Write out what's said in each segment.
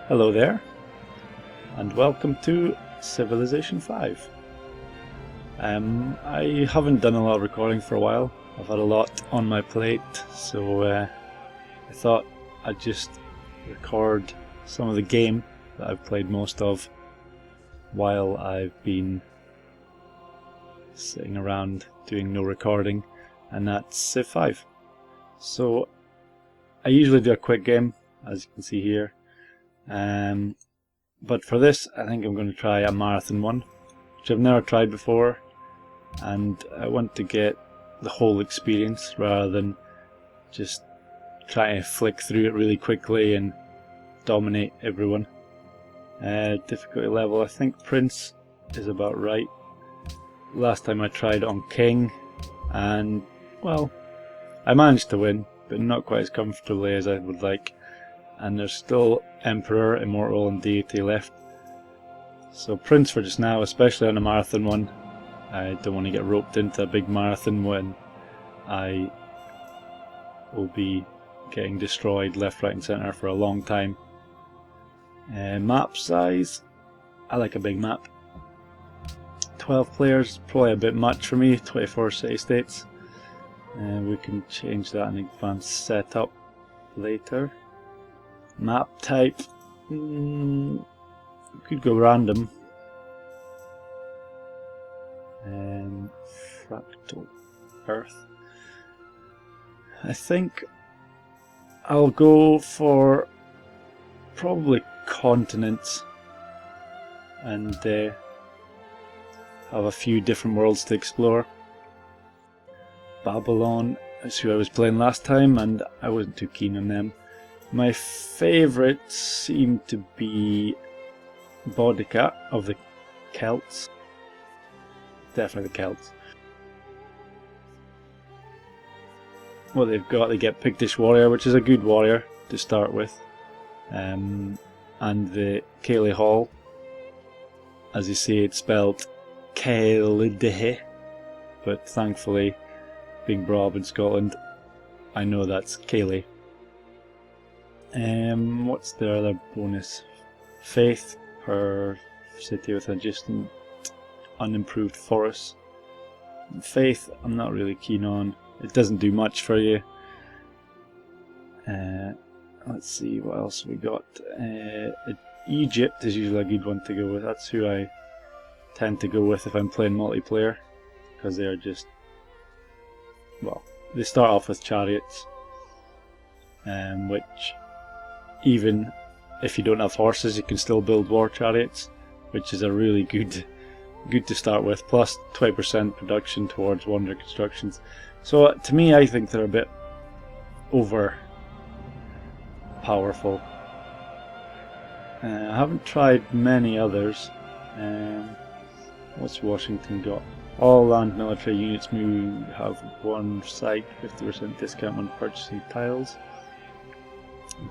Hello there, and welcome to Civilization 5. I haven't done a lot of recording for a while. I've had a lot on my plate, so I thought I'd just record some of the game that I've played most of while I've been sitting around doing no recording, and that's Civ 5. So I usually do a quick game, as you can see here. But for this, I think I'm going to try a marathon one, which I've never tried before, and I want to get the whole experience rather than just try to flick through it really quickly and dominate everyone. Difficulty level, I think Prince is about right. Last time I tried on King, and well, I managed to win, but not quite as comfortably as I would like. And there's still Emperor, Immortal and Deity left. So Prince for just now, especially on a marathon one. I don't want to get roped into a big marathon when I will be getting destroyed left, right and centre for a long time. Map size, I like a big map. 12 players, probably a bit much for me, 24 city-states. We can change that in advanced setup later. Map type, could go random. Fractal Earth. I think I'll go for probably continents and have a few different worlds to explore. Babylon is who I was playing last time, and I wasn't too keen on them. My favourites seem to be Boudica of the Celts. Definitely the Celts. What they've got, they get Pictish Warrior, which is a good warrior to start with. And the Caelid Hall. As you see, it's spelled Caelid, but thankfully, being brought up in Scotland, I know that's Caelid. What's the other bonus? Faith per city with adjacent unimproved forests. Faith, I'm not really keen on. It doesn't do much for you. Let's see what else we got. Egypt is usually a good one to go with. That's who I tend to go with if I'm playing multiplayer, because they are just, well, they start off with chariots, which, even if you don't have horses, you can still build war chariots, which is a really good to start with, plus 20% production towards wonder constructions. So to me, I think they're a bit over powerful. I haven't tried many others. What's Washington got? All land military units have one site, 50% discount on purchasing tiles.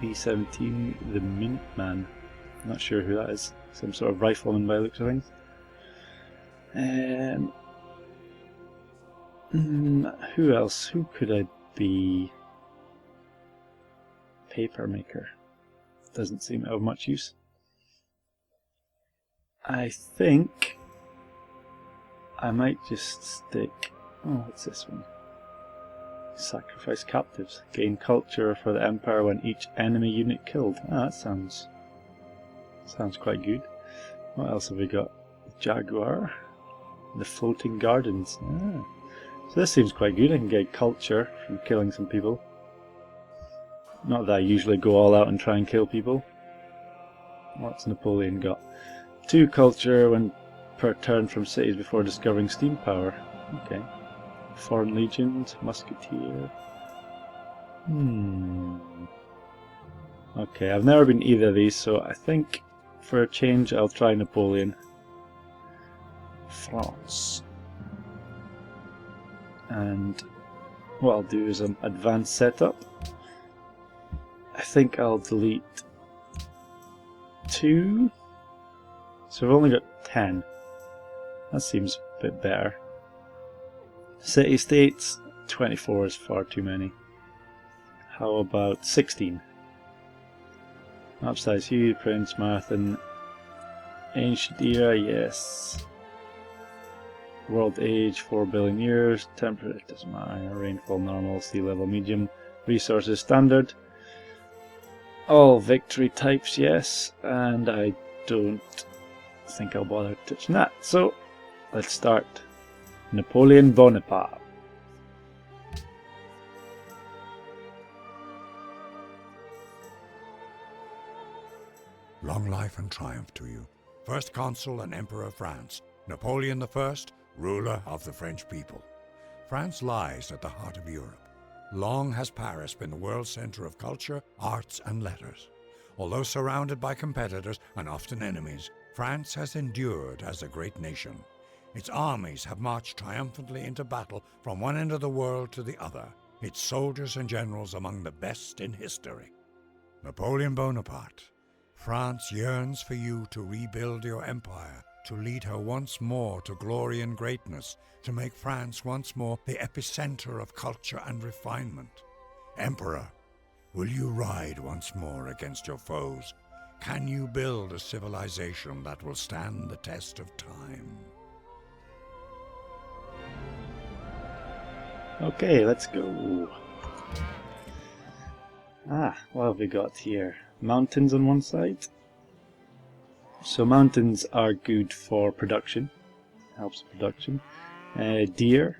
B-17, the Minuteman. Not sure who that is. Some sort of rifleman by the looks of things. Who else? Who could I be? Paper maker. Doesn't seem to have much use. I think I might just stick. Oh, what's this one? Sacrifice captives. Gain culture for the Empire when each enemy unit killed. Ah, that sounds quite good. What else have we got? Jaguar. The floating gardens. Ah. So this seems quite good. I can get culture from killing some people. Not that I usually go all out and try and kill people. What's Napoleon got? 2 culture when per turn from cities before discovering steam power. Okay. Foreign legions, musketeer. Okay, I've never been either of these, so I think for a change I'll try Napoleon. France. And what I'll do is an advanced setup. I think I'll delete 2. So I've only got 10. That seems a bit better. City-states, 24 is far too many. How about 16? Map size huge, Prince Marathon. Ancient era, yes. World age 4 billion years. Temperature, it doesn't matter. Rainfall normal, sea level medium. Resources standard. All victory types, yes. And I don't think I'll bother touching that. So let's start. Napoleon Bonaparte. Long life and triumph to you. First Consul and Emperor of France, Napoleon I, ruler of the French people. France lies at the heart of Europe. Long has Paris been the world center of culture, arts, and letters. Although surrounded by competitors and often enemies, France has endured as a great nation. Its armies have marched triumphantly into battle from one end of the world to the other, its soldiers and generals among the best in history. Napoleon Bonaparte, France yearns for you to rebuild your empire, to lead her once more to glory and greatness, to make France once more the epicenter of culture and refinement. Emperor, will you ride once more against your foes? Can you build a civilization that will stand the test of time? Okay, let's go. What have we got here? Mountains on one side. So mountains are good for production. Helps production. Deer.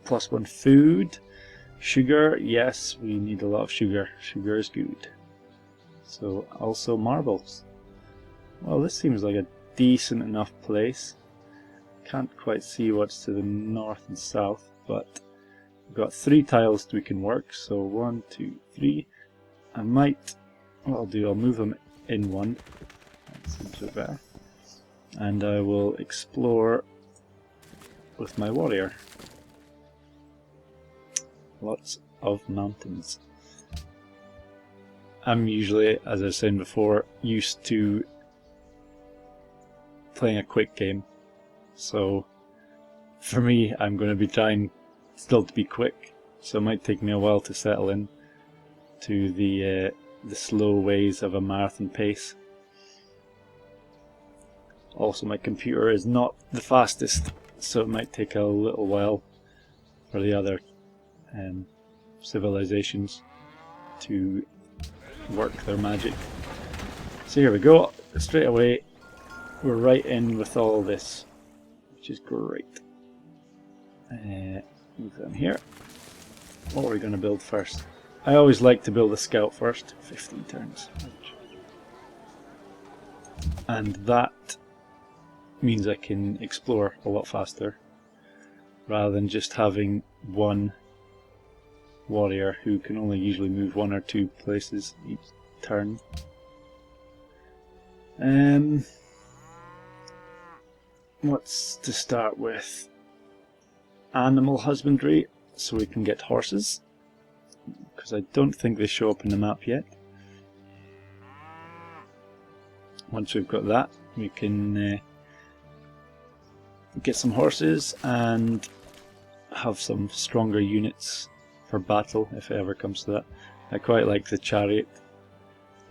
+1 food. Sugar, yes, we need a lot of sugar. Sugar is good. So also marbles. Well, this seems like a decent enough place. Can't quite see what's to the north and south, but we've got 3 tiles we can work. So 1, 2, 3. I might, what I'll do, I'll move them in one. That seems a bit better. And I will explore with my warrior. Lots of mountains. I'm usually, as I was saying before, used to playing a quick game. So for me, I'm going to be trying still to be quick. So it might take me a while to settle in to the slow ways of a marathon pace. Also, my computer is not the fastest, so it might take a little while for the other civilizations to work their magic. So here we go, straight away we're right in with all this, which is great. Move them here. What are we going to build first? I always like to build a scout first. 15 turns. And that means I can explore a lot faster, rather than just having one warrior who can only usually move 1 or 2 places each turn. What's to start with? Animal husbandry, so we can get horses, because I don't think they show up in the map yet. Once we've got that, we can get some horses and have some stronger units for battle if it ever comes to that. I quite like the chariot,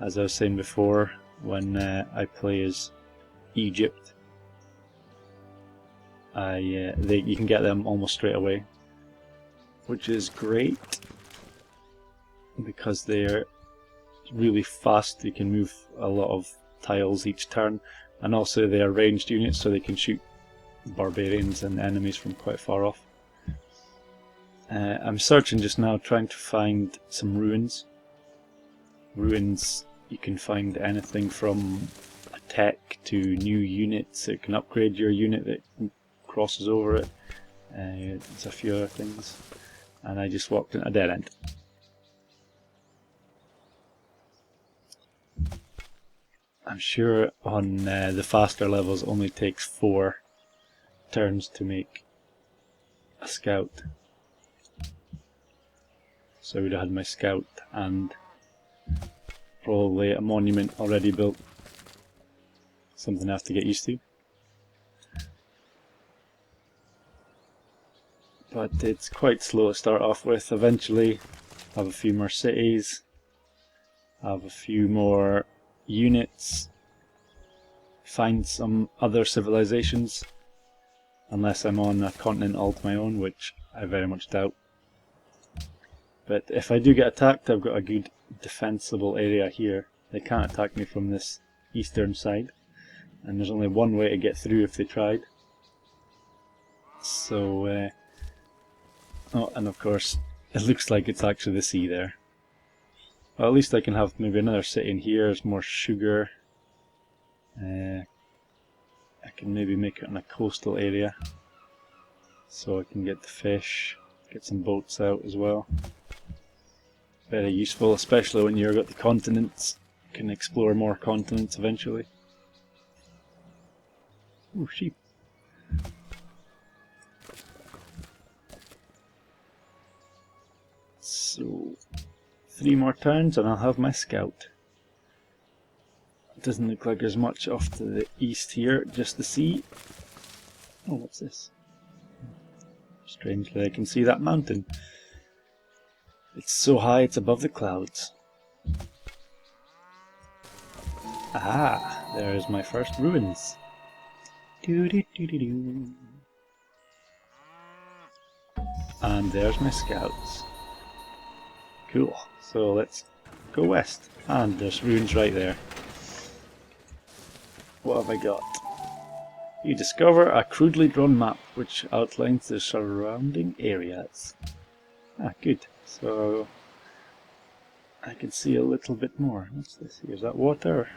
as I was saying before, when I play as Egypt. You can get them almost straight away, which is great because they're really fast. You can move a lot of tiles each turn, and also they are ranged units, so they can shoot barbarians and enemies from quite far off. I'm searching just now, trying to find some ruins. Ruins, you can find anything from a tech to new units. It can upgrade your unit that crosses over it. There's a few other things. And I just walked in a dead end. I'm sure on the faster levels it only takes 4 turns to make a scout. So I would have had my scout and probably a monument already built. Something I have to get used to. But it's quite slow to start off with. Eventually have a few more cities, have a few more units, find some other civilizations, unless I'm on a continent all to my own, which I very much doubt. But if I do get attacked, I've got a good defensible area here. They can't attack me from this eastern side, and there's only one way to get through if they tried. So, oh, and of course, it looks like it's actually the sea there. Well, at least I can have maybe another city in here. There's more sugar. I can maybe make it on a coastal area, so I can get the fish, get some boats out as well. Very useful, especially when you've got the continents. You can explore more continents eventually. Ooh, sheep. So, 3 more turns and I'll have my scout. It doesn't look like there's much off to the east here, just the sea. Oh, what's this? Strangely, I can see that mountain. It's so high it's above the clouds. Ah, there's my first ruins. Doo-doo-doo-doo-doo. And there's my scouts. Cool, so let's go west. And there's ruins right there. What have I got? You discover a crudely drawn map which outlines the surrounding areas. Ah, good. So I can see a little bit more. What's this here? Is that water?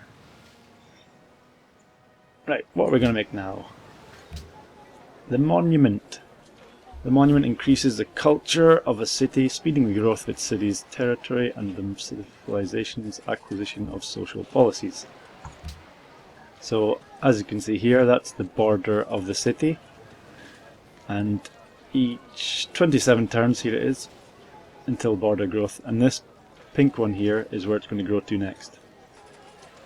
Right, what are we going to make now? The monument. The monument increases the culture of a city, speeding the growth of its city's territory and the civilization's acquisition of social policies. So, as you can see here, that's the border of the city, and each 27 turns, here it is, until border growth, and this pink one here is where it's going to grow to next.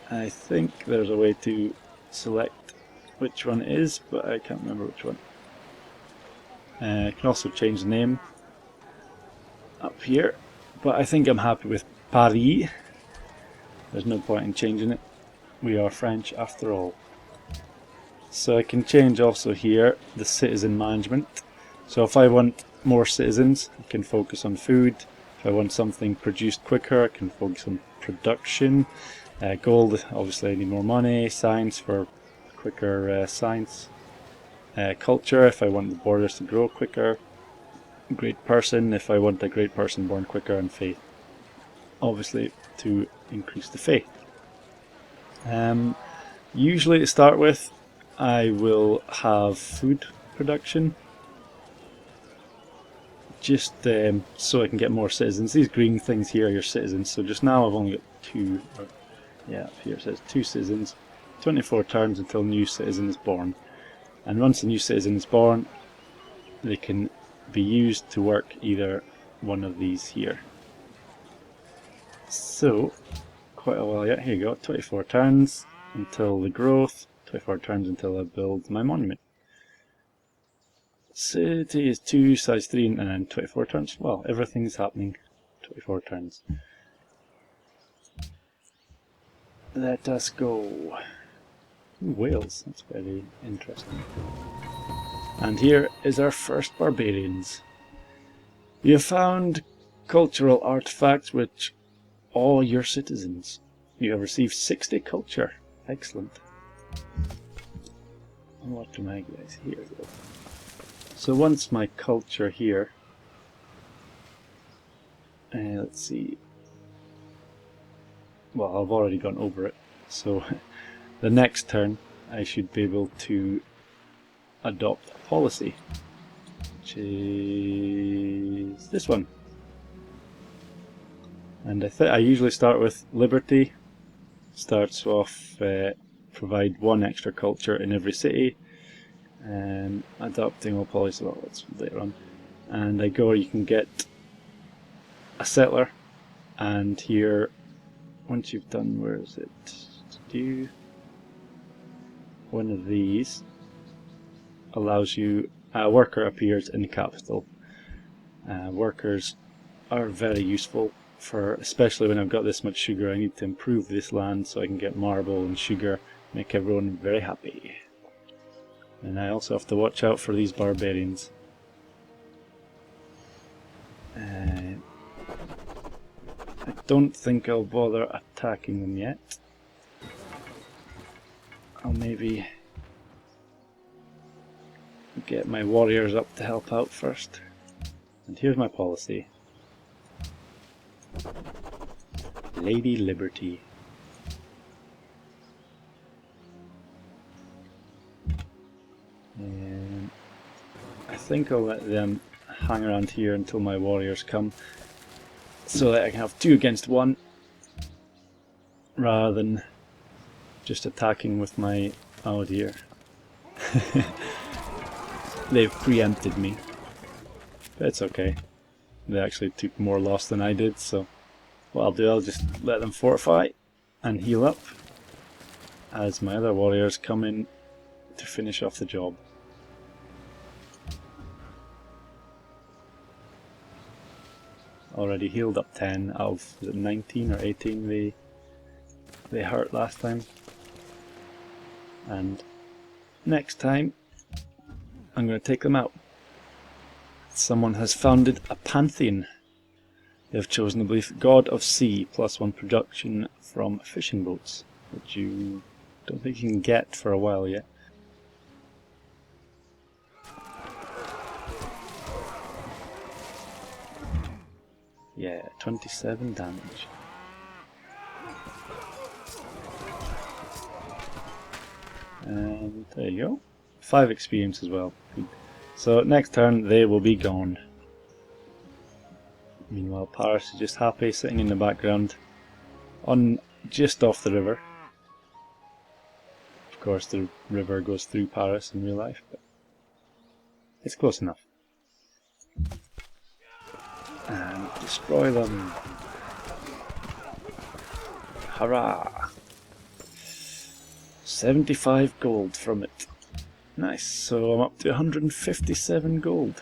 I think there's a way to select which one it is, but I can't remember which one. I can also change the name up here, but I think I'm happy with Paris. There's no point in changing it. We are French after all. So I can change also here the citizen management. So if I want more citizens, I can focus on food. If I want something produced quicker, I can focus on production. Gold, obviously I need more money. Science for quicker science. Culture, if I want the borders to grow quicker. Great person, if I want a great person born quicker. And faith, obviously to increase the faith. Usually to start with, I will have food production, just so I can get more citizens. These green things here are your citizens, so just now I've only got 2, yeah, up here it says 2 citizens, 24 turns until new citizen is born. And once a new citizen is born, they can be used to work either one of these here. So, quite a while yet. Here you go, 24 turns until the growth, 24 turns until I build my monument. City is 2, size 3, and then 24 turns. Well, everything's happening 24 turns. Let us go. Ooh, Wales, that's very interesting. And here is our first barbarians. You have found cultural artifacts which all your citizens. You have received 60 culture. Excellent. And what do my guys here go? So once my culture here, let's see. Well, I've already gone over it. So the next turn I should be able to adopt a policy, which is this one. And I usually start with liberty. Starts off provide 1 extra culture in every city. Adopting all policies, well, that's later on. And I go, you can get a settler, and here, once you've done, where is it? Do one of these allows you, a worker appears in the capital. Workers are very useful especially when I've got this much sugar, I need to improve this land so I can get marble and sugar, make everyone very happy. And I also have to watch out for these barbarians. I don't think I'll bother attacking them yet. I'll maybe get my warriors up to help out first. And here's my policy. Lady Liberty. And I think I'll let them hang around here until my warriors come, so that I can have 2 against 1 rather than just attacking with my... oh dear. They've preempted me. But it's okay. They actually took more loss than I did, so what I'll do, I'll just let them fortify and heal up as my other warriors come in to finish off the job. Already healed up 10 out of, was it 19 or 18 they hurt last time. And next time I'm going to take them out. Someone has founded a pantheon. They have chosen the belief God of Sea +1 production from fishing boats, which you don't think you can get for a while yet. Yeah, 27 damage. And there you go. 5 experience as well. Good. So next turn they will be gone. Meanwhile Paris is just happy sitting in the background on just off the river. Of course the river goes through Paris in real life, but it's close enough. And destroy them. Hurrah! 75 gold from it. Nice, so I'm up to 157 gold.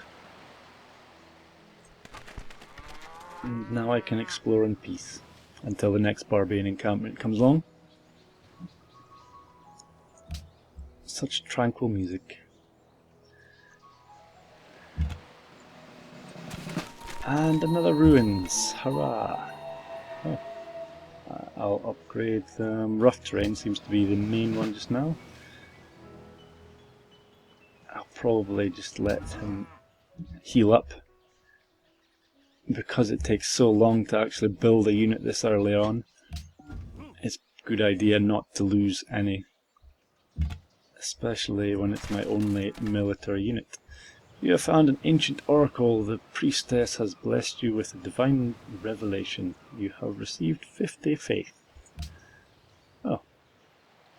And now I can explore in peace until the next barbarian encampment comes along. Such tranquil music. And another ruins, hurrah! Oh. I'll upgrade rough terrain, seems to be the main one just now. I'll probably just let him heal up, because it takes so long to actually build a unit this early on. It's a good idea not to lose any, especially when it's my only military unit. You have found an ancient oracle. The priestess has blessed you with a divine revelation. You have received 50 faith. Oh,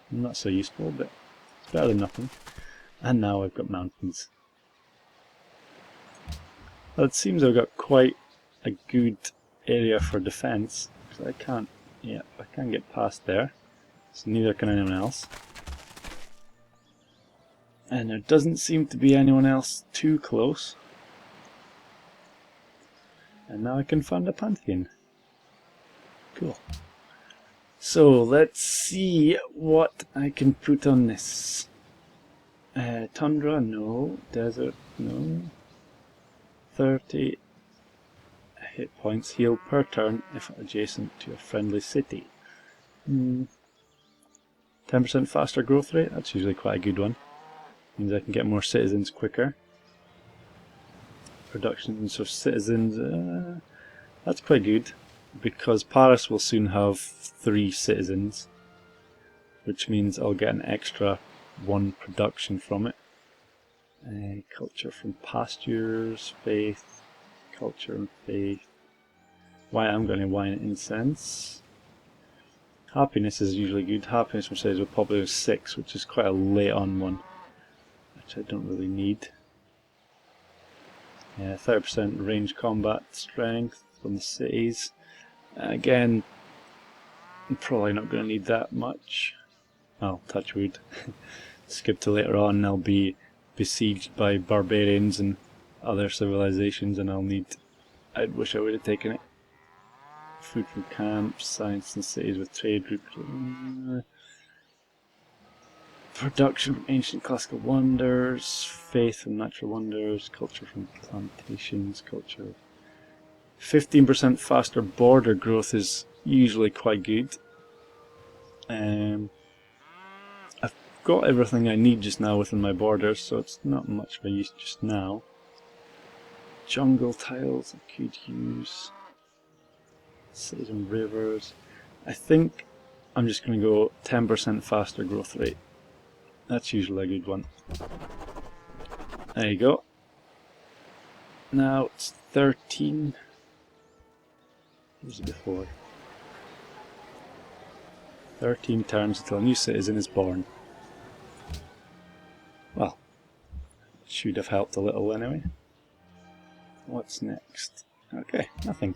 not so useful, but it's better than nothing. And now I've got mountains. Well, it seems I've got quite a good area for defense, because I can't get past there, so neither can anyone else. And there doesn't seem to be anyone else too close. And now I can find a pantheon. Cool. So let's see what I can put on this. Tundra, no. Desert, no. 30 hit points healed per turn if adjacent to a friendly city. 10% faster growth rate, that's usually quite a good one. Means I can get more citizens quicker. Productions of citizens, that's quite good, because Paris will soon have 3 citizens, which means I'll get an extra 1 production from it. Culture from pastures, faith, culture and faith. Why I'm going to wine and incense. Happiness is usually good. Happiness, which says we're probably 6, which is quite a late on one, which I don't really need. Yeah, 30% range combat strength from the cities. Again, I'm probably not going to need that much. I'll touch wood. Skip to later on and I'll be besieged by barbarians and other civilizations and I wish I would have taken it. food from camps, science and cities with trade routes. Production from ancient classical wonders, faith from natural wonders, culture from plantations, culture. 15% faster border growth is usually quite good. I've got everything I need just now within my borders, so it's not much of a use just now. Jungle tiles I could use. Cities and rivers. I think I'm just going to go 10% faster growth rate. That's usually a good one. There you go. Now it's 13. What was it before? 13 turns until a new citizen is born. Well, should have helped a little anyway. What's next? Okay, nothing.